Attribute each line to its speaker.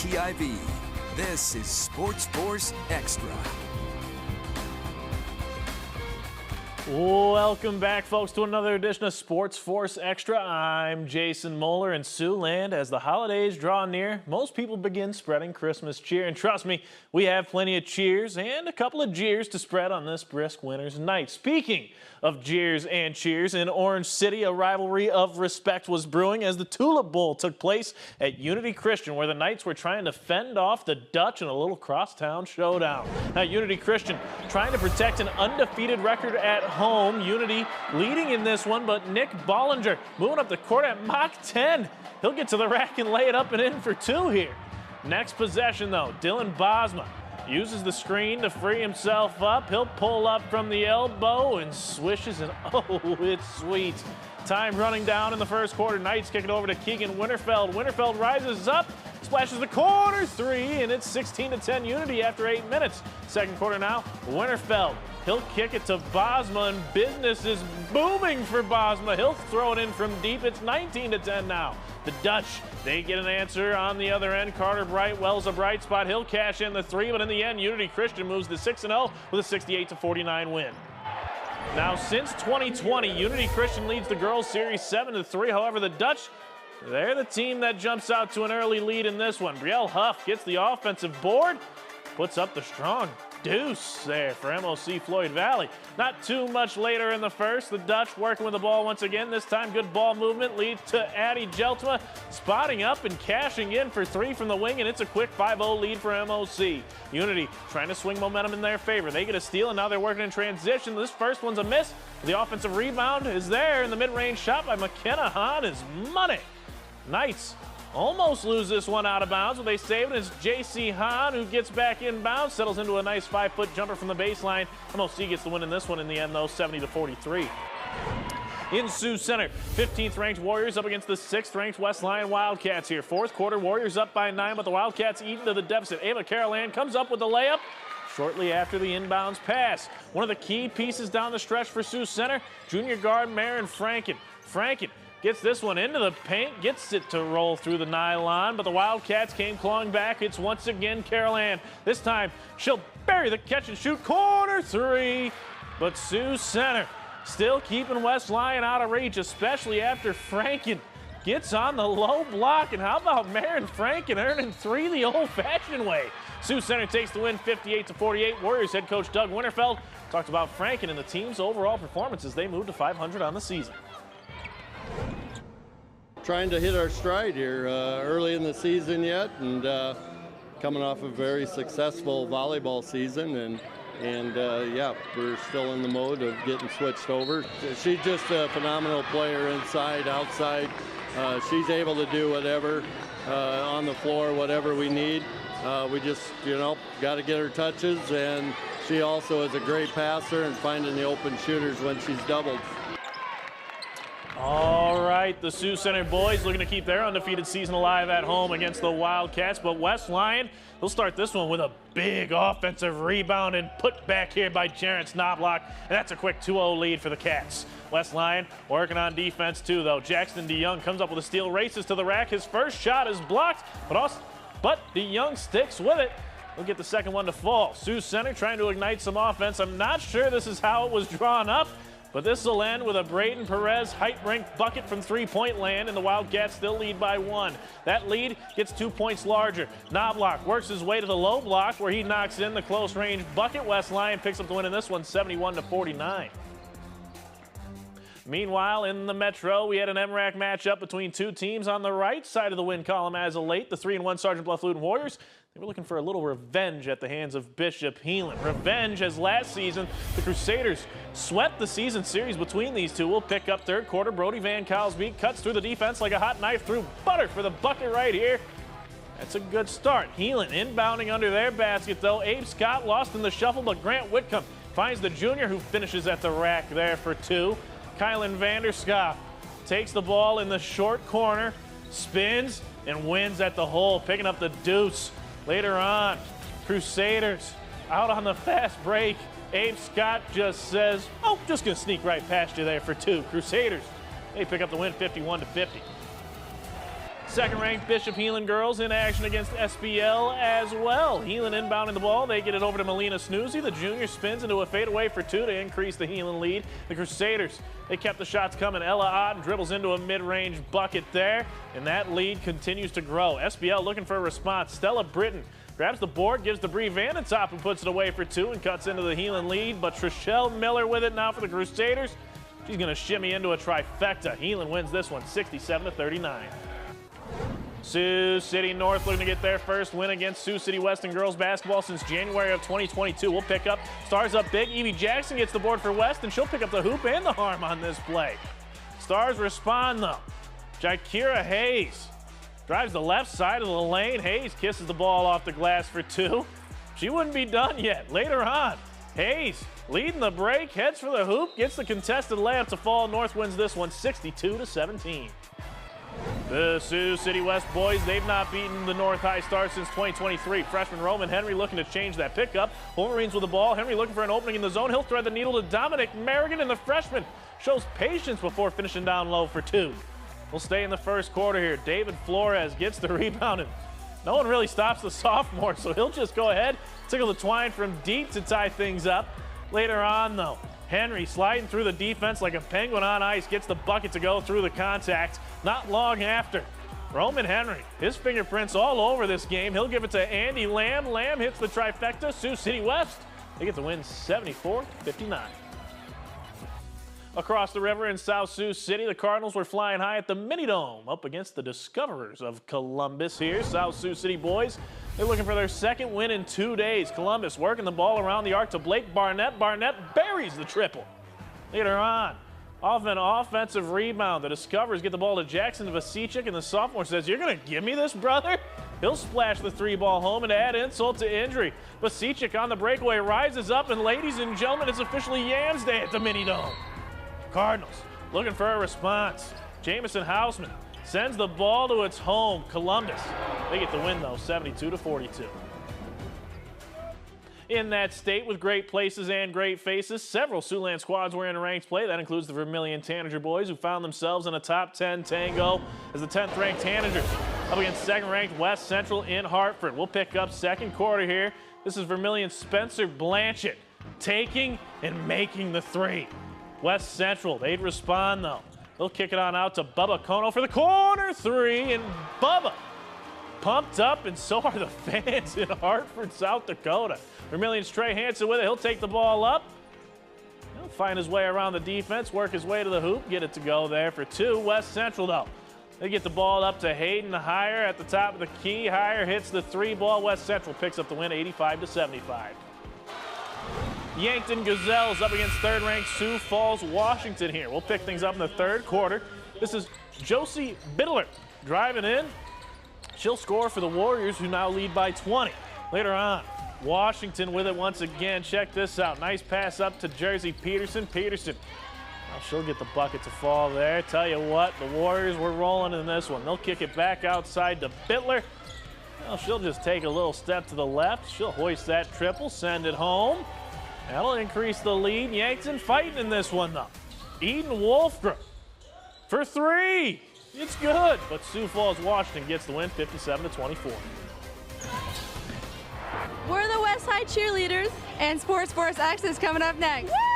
Speaker 1: TIV. This is SportsFource Extra.
Speaker 2: Welcome back, folks, to another edition of SportsFource Extra. I'm Jason Moeller in Siouxland. As the holidays draw near, most people begin spreading Christmas cheer. And trust me, we have plenty of cheers and a couple of jeers to spread on this brisk winter's night. Speaking of jeers and cheers, in Orange City, a rivalry of respect was brewing as the Tulip Bowl took place at Unity Christian, where the Knights were trying to fend off the Dutch in a little crosstown showdown. Now, Unity Christian trying to protect an undefeated record at home. Unity leading in this one, but Nick Bollinger moving up the court at Mach 10. He'll get to the rack and lay it up and in for two here. Next possession, though, Dylan Bosma uses the screen to free himself up. He'll pull up from the elbow and swishes, and oh, it's sweet. Time running down in the first quarter. Knights kick it over to Keegan Winterfeld. Winterfeld rises up, splashes the corner three, and it's 16-10 Unity after 8 minutes. Second quarter now, Winterfeld. He'll kick it to Bosma, and business is booming for Bosma. He'll throw it in from deep. It's 19-10 now. The Dutch, they get an answer on the other end. Carter Brightwell's a bright spot. He'll cash in the three, but in the end, Unity Christian moves to 6-0 with a 68-49 win. Now, since 2020, Unity Christian leads the girls' series 7-3. However, the Dutch, they're the team that jumps out to an early lead in this one. Brielle Huff gets the offensive board, puts up the strong deuce there for MOC Floyd Valley. Not too much later in the first, the Dutch working with the ball once again. This time, good ball movement leads to Addie Jeltema spotting up and cashing in for three from the wing, and it's a quick 5-0 lead for MOC. Unity trying to swing momentum in their favor. They get a steal, and now they're working in transition. This first one's a miss. The offensive rebound is there, and the mid-range shot by McKenna Hahn is money. Knights almost lose this one out of bounds, but they save it. It's J.C. Hahn who gets back inbounds, settles into a nice 5-foot jumper from the baseline. MOC gets the win in this one in the end, though, 70-43. In Sioux Center, 15th ranked Warriors up against the 6th ranked West Lyon Wildcats here. Fourth quarter, Warriors up by 9, but the Wildcats eat into the deficit. Ava Carolan comes up with the layup shortly after the inbounds pass. One of the key pieces down the stretch for Sioux Center, junior guard Marin Franken. Franken gets this one into the paint, gets it to roll through the nylon, but the Wildcats came clawing back. It's once again Carolan. This time, she'll bury the catch and shoot corner three, but Sioux Center still keeping West Lyon out of reach, especially after Franken gets on the low block. And how about Marin Franken earning three the old-fashioned way? Sioux Center takes the win 58-48. Warriors head coach Doug Winterfeld talked about Franken and the team's overall performance as they move to 500 on the season.
Speaker 3: Trying to hit our stride here early in the season yet, and coming off a very successful volleyball season, and yeah, we're still in the mode of getting switched over. She's just a phenomenal player inside, outside. She's able to do whatever on the floor, whatever we need. We just, got to get her touches, and she also is a great passer and finding the open shooters when she's doubled.
Speaker 2: All right, the Sioux Center boys looking to keep their undefeated season alive at home against the Wildcats, but West Lyon, they'll start this one with a big offensive rebound and put back here by Jarrett Knobloch, and that's a quick 2-0 lead for the Cats. West Lyon working on defense too, though. Jackson DeYoung comes up with a steal, races to the rack. His first shot is blocked, but DeYoung sticks with it. We'll get the second one to fall. Sioux Center trying to ignite some offense. I'm not sure this is how it was drawn up, but this will end with a Braden Perez height brink bucket from three-point land, and the Wildcats still lead by 1. That lead gets 2 points larger. Knobloch works his way to the low block where he knocks in the close-range bucket. West Lyon picks up the win in this one, 71-49. Meanwhile, in the Metro, we had an MRAC matchup between two teams on the right side of the win column as of late. The 3-1 Sergeant Bluff-Luton Warriors, they were looking for a little revenge at the hands of Bishop Heelan. Revenge, as last season, the Crusaders swept the season series between these two. We'll pick up third quarter. Brody Van Kaalsbeek cuts through the defense like a hot knife through butter for the bucket right here. That's a good start. Heelan inbounding under their basket, though. Abe Scott lost in the shuffle, but Grant Whitcomb finds the junior who finishes at the rack there for 2. Kylan Vanderskoff takes the ball in the short corner, spins, and wins at the hole, picking up the deuce. Later on, Crusaders out on the fast break. Abe Scott just says, oh, just going to sneak right past you there for 2. Crusaders, they pick up the win 51-50. Second-ranked Bishop Heelan girls in action against SBL as well. Heelan inbounding the ball. They get it over to Melina Snoozy. The junior spins into a fadeaway for two to increase the Heelan lead. The Crusaders, they kept the shots coming. Ella Otten dribbles into a mid-range bucket there, and that lead continues to grow. SBL looking for a response. Stella Britton grabs the board, gives to Bree Vanentop, and puts it away for two and cuts into the Heelan lead. But Trishelle Miller with it now for the Crusaders. She's going to shimmy into a trifecta. Heelan wins this one 67-39. Sioux City North looking to get their first win against Sioux City West in girls basketball since January of 2022. We'll pick up. Stars up big. Evie Jackson gets the board for West, and she'll pick up the hoop and the harm on this play. Stars respond, though. Jakira Hayes drives the left side of the lane. Hayes kisses the ball off the glass for two. She wouldn't be done yet. Later on, Hayes leading the break, heads for the hoop, gets the contested layup to fall. North wins this one 62-17. The Sioux City West boys, they've not beaten the North High Stars since 2023. Freshman Roman Henry looking to change that pickup. Wolverines with the ball. Henry looking for an opening in the zone. He'll thread the needle to Dominic Merrigan, and the freshman shows patience before finishing down low for two. We'll stay in the first quarter here. David Flores gets the rebound, and no one really stops the sophomore, so he'll just go ahead, tickle the twine from deep to tie things up. Later on, though, Henry sliding through the defense like a penguin on ice, gets the bucket to go through the contact. Not long after, Roman Henry, his fingerprints all over this game. He'll give it to Andy Lamb. Lamb hits the trifecta. Sioux City West, they get the win 74-59. Across the river in South Sioux City, the Cardinals were flying high at the Mini Dome up against the Discoverers of Columbus here. South Sioux City boys, they're looking for their second win in 2 days. Columbus working the ball around the arc to Blake Barnett. Barnett buries the triple. Later on, off an offensive rebound, the Discoverers get the ball to Jackson Vasicic, and the sophomore says, "You're going to give me this, brother?" He'll splash the three ball home and add insult to injury. Vasicic on the breakaway rises up, and ladies and gentlemen, it's officially Yams Day at the Mini Dome. Cardinals looking for a response. Jamison Hausman sends the ball to its home, Columbus. They get the win, though, 72-42. In that state with great places and great faces, several Siouxland squads were in ranked play. That includes the Vermilion Tanager boys, who found themselves in a top 10 tango as the 10th-ranked Tanagers up against second-ranked West Central in Hartford. We'll pick up second quarter here. This is Vermilion Spencer Blanchett taking and making the three. West Central, they'd respond, though. They'll kick it on out to Bubba Kono for the corner three, and Bubba pumped up, and so are the fans in Hartford, South Dakota. Vermilion's Trey Hansen with it. He'll take the ball up. He'll find his way around the defense, work his way to the hoop, get it to go there for two. West Central, though, they get the ball up to Hayden Heyer at the top of the key. Heyer hits the three ball. West Central picks up the win 85-75. Yankton Gazelles up against third-ranked Sioux Falls, Washington here. We'll pick things up in the third quarter. This is Josie Biddler driving in. She'll score for the Warriors, who now lead by 20. Later on, Washington with it once again. Check this out. Nice pass up to Jersey Peterson. Peterson, well, she'll get the bucket to fall there. Tell you what, the Warriors were rolling in this one. They'll kick it back outside to Bittler. Well, she'll just take a little step to the left. She'll hoist that triple, send it home. That'll increase the lead. Yankton fighting in this one, though. Eden Wolfgram for three. It's good, but Sioux Falls, Washington gets the win 57-24.
Speaker 4: We're the West Side Cheerleaders, and SportsFource X is coming up next. Woo!